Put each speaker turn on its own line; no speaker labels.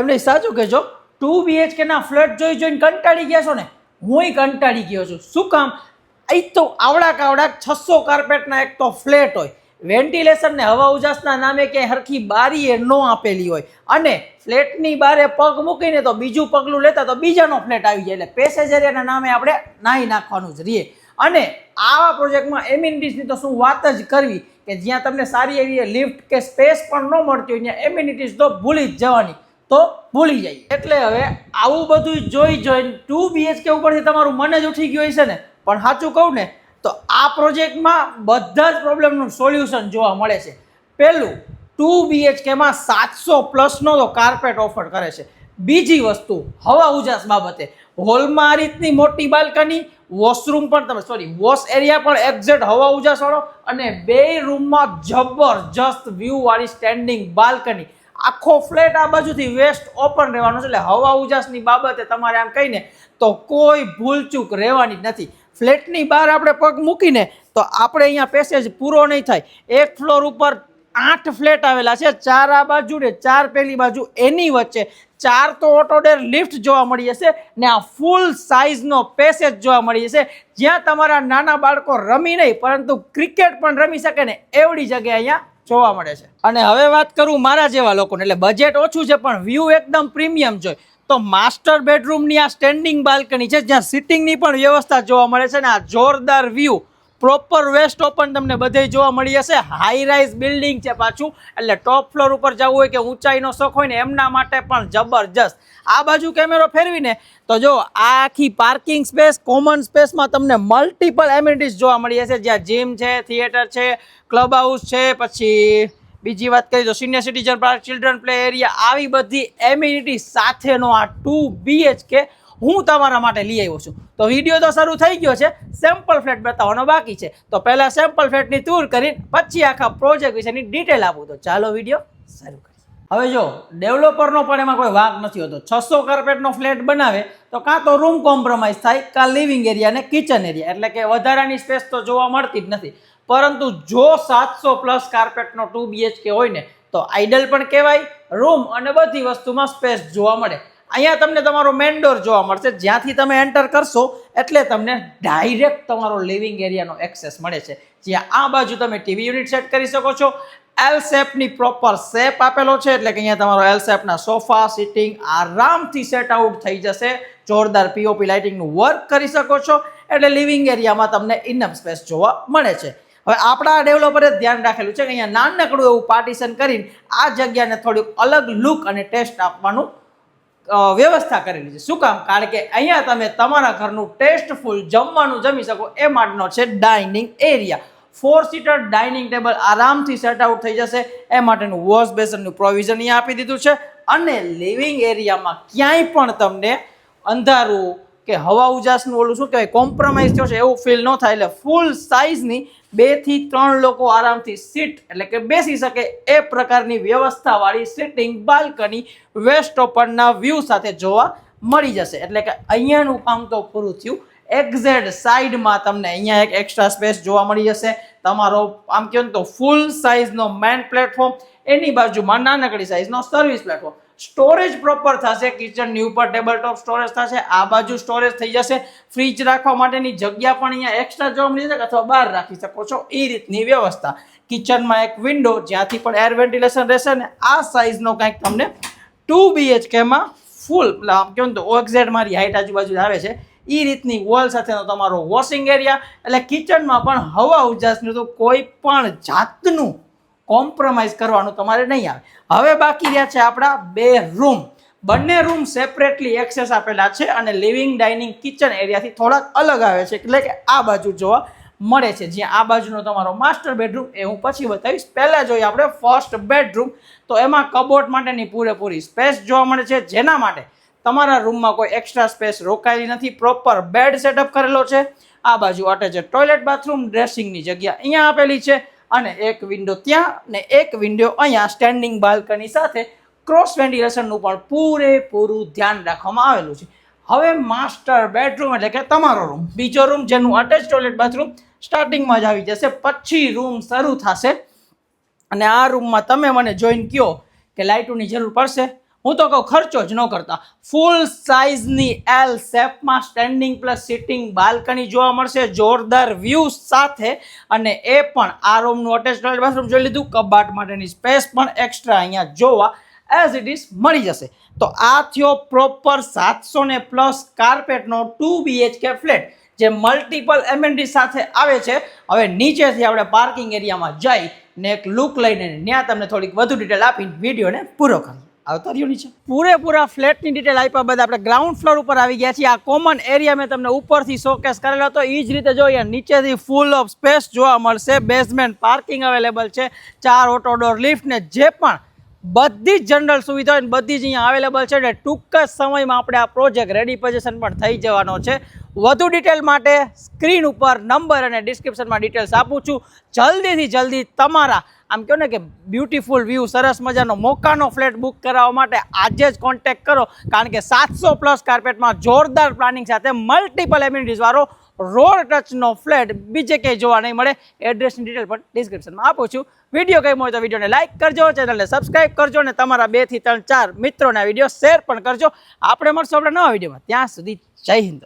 એમને સાચું કહેજો, 2 BHK ના ફ્લેટ જોઈને કંટાળી ગયા છો ને? હુંય કંટાળી ગયો છું. શું કામ? એ તો આવડા કાવડા 600 કાર્પેટના એક તો ફ્લેટ હોય, વેન્ટિલેશન ને હવા ઉજાસના નામે ક્યાંય હરખી બારીએ ન આપેલી હોય, અને ફ્લેટની બારે પગ મૂકીને તો બીજું પગલું લેતા તો બીજાનો ફ્લેટ આવી જાય, એટલે પેસેજરિયાના નામે આપણે નાહી નાખવાનું જ રહીએ. અને આવા પ્રોજેક્ટમાં એમ્યુનિટીઝની તો શું વાત જ કરવી, કે જ્યાં તમને સારી એવી લિફ્ટ કે સ્પેસ પણ ન મળતી હોય ત્યાં એમ્યુનિટીઝ તો ભૂલી જ જવાની, તો ભૂલી જાય. એટલે હવે આવું બધું જોઈને 2 BHK ઉપરથી તમારું મન જ ઉઠી ગયું છે ને? પણ સાચું કહું ને તો આ પ્રોજેક્ટમાં બધા જ પ્રોબ્લેમનું સોલ્યુશન જોવા મળે છે. પહેલું, 2 BHKમાં 700+ તો કાર્પેટ ઓફર કરે છે. બીજી વસ્તુ, હવા ઉજાસ બાબતે હોલમાં આ રીતની મોટી બાલ્કની, વોશરૂમ પણ વોશ એરિયા પણ એક્ઝેક્ટ હવા ઉજાસ વાળો, અને 2 રૂમમાં જબરજસ્ત વ્યૂ વાળી સ્ટેન્ડિંગ બાલ્કની. આખો ફ્લેટ આ બાજુથી વેસ્ટ ઓપન રહેવાનો છે, એટલે હવા ઉજાસની બાબતે તમારે આમ કહીને તો કોઈ ભૂલચૂક રહેવાની જ નથી. ફ્લેટની બહાર આપણે પગ મૂકીને તો આપણે અહીંયા પેસેજ પૂરો નહીં થાય. એક ફ્લોર ઉપર 8 ફ્લેટ આવેલા છે, 4 આ બાજુ ને 4 પેલી બાજુ, એની વચ્ચે 4 તો ઓટોડેર લિફ્ટ જોવા મળી જશે, ને આ ફૂલ સાઇઝનો પેસેજ જોવા મળી જશે, જ્યાં તમારા નાના બાળકો રમી નહીં પરંતુ ક્રિકેટ પણ રમી શકે ને એવડી જગ્યા અહીંયા જોવા મળે છે. અને હવે વાત કરું મારા જેવા લોકોને, એટલે બજેટ ઓછું છે પણ વ્યૂ એકદમ પ્રીમિયમ જોઈએ, તો માસ્ટર બેડરૂમની આ સ્ટેન્ડિંગ બાલ્કની છે, જ્યાં સિટિંગની પણ વ્યવસ્થા જોવા મળે છે, ને આ જોરદાર વ્યૂ પ્રોપર વેસ્ટ ઓપન તમને બધે જોવા મળી જશે. હાઈ રાઇઝ બિલ્ડિંગ છે પાછું, એટલે ટોપ ફ્લોર ઉપર જવું હોય કે ઊંચાઈનો શોખ હોય ને એમના માટે પણ જબરજસ્ત. આ બાજુ કેમેરો ફેરવીને તો જો આ આખી પાર્કિંગ સ્પેસ, કોમન સ્પેસમાં તમને મલ્ટિપલ એમ્યુનિટીઝ જોવા મળી જશે, જ્યાં જીમ છે, થિયેટર છે, ક્લબ હાઉસ છે, પછી બીજી વાત કરીએ તો senior citizen park, children play area, આવી બધી એમ્યુનિટી સાથેનો આ 2 BHK હું તમારા માટે લઈ આવ્યો છું. તો વિડીયો તો શરૂ થઈ ગયો છે, સેમ્પલ ફ્લેટ બતાવવાનો બાકી છે, તો પહેલાં સેમ્પલ ફ્લેટની ટૂર કરીને પછી આખા પ્રોજેક્ટ વિશેની ડિટેલ આપું. તો ચાલો વિડીયો શરૂ કરીએ. હવે જો ડેવલપરનો પણ એમાં કોઈ વાંક નથી હોતો. 600 કાર્પેટનો ફ્લેટ બનાવે તો કાં તો રૂમ કોમ્પ્રોમાઇઝ થાય, કાં લિવિંગ એરિયા અને કિચન એરિયા, એટલે કે વધારાની સ્પેસ તો જોવા મળતી જ નથી. પરંતુ જો 700+ કાર્પેટનો 2 BHK હોય ને તો આઇડલ પણ કહેવાય, રૂમ અને બધી વસ્તુમાં સ્પેસ જોવા મળે. અહીંયા તમને તમારો મેન ડોર જોવા મળશે, જ્યાંથી તમે એન્ટર કરશો એટલે તમને ડાયરેક્ટ તમારો લિવિંગ એરિયાનો એક્સેસ મળે છે, જ્યાં આ બાજુ તમે ટીવી યુનિટ સેટ કરી શકો છો. એલ શેપની પ્રોપર શેપ આપેલો છે, એટલે કે અહીંયા તમારો એલ શેપના સોફા, સિટિંગ આરામથી સેટ આઉટ થઈ જશે. જોરદાર પીઓપી લાઇટિંગનું વર્ક કરી શકો છો, એટલે લિવિંગ એરિયામાં તમને ઇનફ સ્પેસ જોવા મળે છે. હવે આપણા ડેવલપરે ધ્યાન રાખેલું છે કે અહીંયા નાનકડું એવું પાર્ટીશન કરીને આ જગ્યાને થોડીક અલગ લુક અને ટેસ્ટ આપવાનું વ્યવસ્થા કરેલી છે. શું કામ? કારણ કે અહીંયા તમે તમારા ઘરનું ટેસ્ટફુલ જમવાનું જમી શકો એ માટેનો છે dining area. 4 seater dining table આરામથી સેટ આઉટ થઈ જશે, એ માટેનું વોશ બેસનનું પ્રોવિઝન અહીંયા આપી દીધું છે. અને લિવિંગ એરિયામાં ક્યાંય પણ તમને અંધારું કે હવા ઉજાસનું ઓલું શું કહેવાય કોમ્પ્રોમાઇઝ થયો છે એવું ફીલ ન થાય, એટલે ફૂલ સાઇઝની 2 થી 3 લોકો આરામથી સીટ એટલે કે બેસી શકે એ પ્રકારની વ્યવસ્થાવાળી સિટિંગ બાલ્કની વેસ્ટ ઓપનના વ્યૂ સાથે જોવા મળી જશે. એટલે કે અહીંયાનું કામ તો પૂરું થયું. એક્ઝેક્ટ સાઈડમાં તમને અહીંયા એક એક્સ્ટ્રા સ્પેસ જોવા મળી જશે. તમારો આમ કહો ને તો ફૂલ સાઇઝનો મેન પ્લેટફોર્મ, એની બાજુમાં નાનકડી સાઇઝનો સર્વિસ પ્લેટફોર્મ. સ્ટોરેજ પ્રોપર થશે, કિચનની ઉપર ટેબલ ટોપ સ્ટોરેજ થશે, આ બાજુ સ્ટોરેજ થઈ જશે. ફ્રીજ રાખવા માટેની જગ્યા પણ અહીંયા એક્સ્ટ્રા જોવા મળી જશે, અથવા બહાર રાખી શકો છો એ રીતની વ્યવસ્થા. કિચનમાં એક વિન્ડો જ્યાંથી પણ એર વેન્ટિલેશન રહેશે, ને આ સાઇઝનો કંઈક તમને 2 BHKમાં ફૂલ આમ કહો ને તો એક્ઝેક્ટ મારી હાઈટ આજુબાજુ આવે છે એ રીતની વોલ સાથેનો તમારો વોશિંગ એરિયા, એટલે કિચનમાં પણ હવા ઉજાસનું તો કોઈ પણ જાતનું કોમ્પ્રોમાઇઝ કરવાનું તમારે નહીં આવે. હવે બાકી રહ્યા છે આપણા 2 રૂમ. બંને રૂમ સેપરેટલી એક્સેસ આપેલા છે, અને લિવિંગ ડાઇનિંગ કિચન એરિયાથી થોડાક અલગ આવે છે, એટલે કે આ બાજુ જોવા મળે છે. જ્યાં આ બાજુનો તમારો માસ્ટર બેડરૂમ એ હું પછી બતાવીશ. પહેલાં જોઈએ આપણે ફર્સ્ટ બેડરૂમ, તો એમાં કબોર્ડ માટેની પૂરેપૂરી સ્પેસ જોવા મળે છે, જેના માટે તમારા રૂમમાં કોઈ એક્સ્ટ્રા સ્પેસ રોકાયેલી નથી. પ્રોપર બેડ સેટઅપ કરેલો છે. આ બાજુ અટેચ ટોયલેટ, બાથરૂમ, ડ્રેસિંગની જગ્યા અહીંયા આપેલી છે, અને એક વિન્ડો ત્યાં ને એક વિન્ડો અહીંયા સ્ટેન્ડિંગ બાલ્કની સાથે ક્રોસ વેન્ટિલેશનનું પણ પૂરેપૂરું ધ્યાન રાખવામાં આવેલું છે. હવે માસ્ટર બેડરૂમ એટલે કે તમારો રૂમ, બીજો રૂમ જેનું અટેચ ટોયલેટ બાથરૂમ સ્ટાર્ટિંગમાં જ આવી જશે, પછી રૂમ શરૂ થશે. અને આ રૂમમાં તમે મને જોઈને કહો કે લાઇટોની જરૂર પડશે. હું તો કહું ખર્ચો જ ન કરતા. ફૂલ સાઇઝની એલ શેપમાં સ્ટેન્ડિંગ પ્લસ સિટિંગ બાલ્કની જોવા મળશે જોરદાર વ્યૂ સાથે, અને એ પણ આ રૂમનું અટેચ ટોયલેટ બાથરૂમ જોઈ લીધું, કબાટ માટેની સ્પેસ પણ એક્સ્ટ્રા અહીંયા જોવા એઝ ઇટ ઇઝ મળી જશે. તો આ થયો પ્રોપર 700+ કાર્પેટનો 2 BHK ફ્લેટ જે મલ્ટિપલ એમેનિટી સાથે આવે છે. હવે નીચેથી આપણે પાર્કિંગ એરિયામાં જઈ ને એક લુક લઈને ત્યાં તમને થોડીક વધુ ડિટેલ આપીને વિડીયોને પૂરો કરીએ. આવતા રહ્યો નીચે. પૂરેપૂરા ફ્લેટની ડિટેલ આપ્યા બાદ આપણે ગ્રાઉન્ડ ફ્લોર ઉપર આવી ગયા છીએ. આ કોમન એરિયા મેં તમને ઉપરથી શોકેસ કરેલો હતો, એ જ રીતે જોઈએ નીચેથી ફૂલ ઓફ સ્પેસ જોવા મળશે. બેઝમેન્ટ પાર્કિંગ અવેલેબલ છે, 4 ઓટો ડોર લિફ્ટ ને જે પણ બધી જ જનરલ સુવિધા હોય બધી જ અહીંયા અવેલેબલ છે. એટલે ટૂંક જ સમયમાં આપણે આ પ્રોજેક્ટ રેડી પોઝિશન પણ થઈ જવાનો છે. વધુ ડિટેલ માટે સ્ક્રીન ઉપર નંબર અને ડિસ્ક્રિપ્શનમાં ડિટેલ્સ આપું છું. જલ્દીથી જલ્દી તમારા આમ કહો ને કે બ્યુટીફુલ વ્યૂ સરસ મજાનો મોકાનો ફ્લેટ બુક કરાવવા માટે આજે જ કોન્ટેક્ટ કરો, કારણ કે 700+ કાર્પેટમાં જોરદાર પ્લાનિંગ સાથે મલ્ટિપલ એમ્યુનિટીઝ વાળો રોડ ટચનો ફ્લેટ બીજે ક્યાંય જોવા નહીં મળે. એડ્રેસની ડિટેલ પણ ડિસ્ક્રિપ્શનમાં આપું છું. વિડીયો ગમ્યો હોય તો વિડીયોને લાઇક કરજો, ચેનલને સબસ્ક્રાઇબ કરજો અને તમારા 2 થી 3 4 મિત્રોને આ વિડીયો શેર પણ કરજો. આપણે મળશું આપણે નવા વિડીયોમાં. ત્યાં સુધી જય હિન્દ.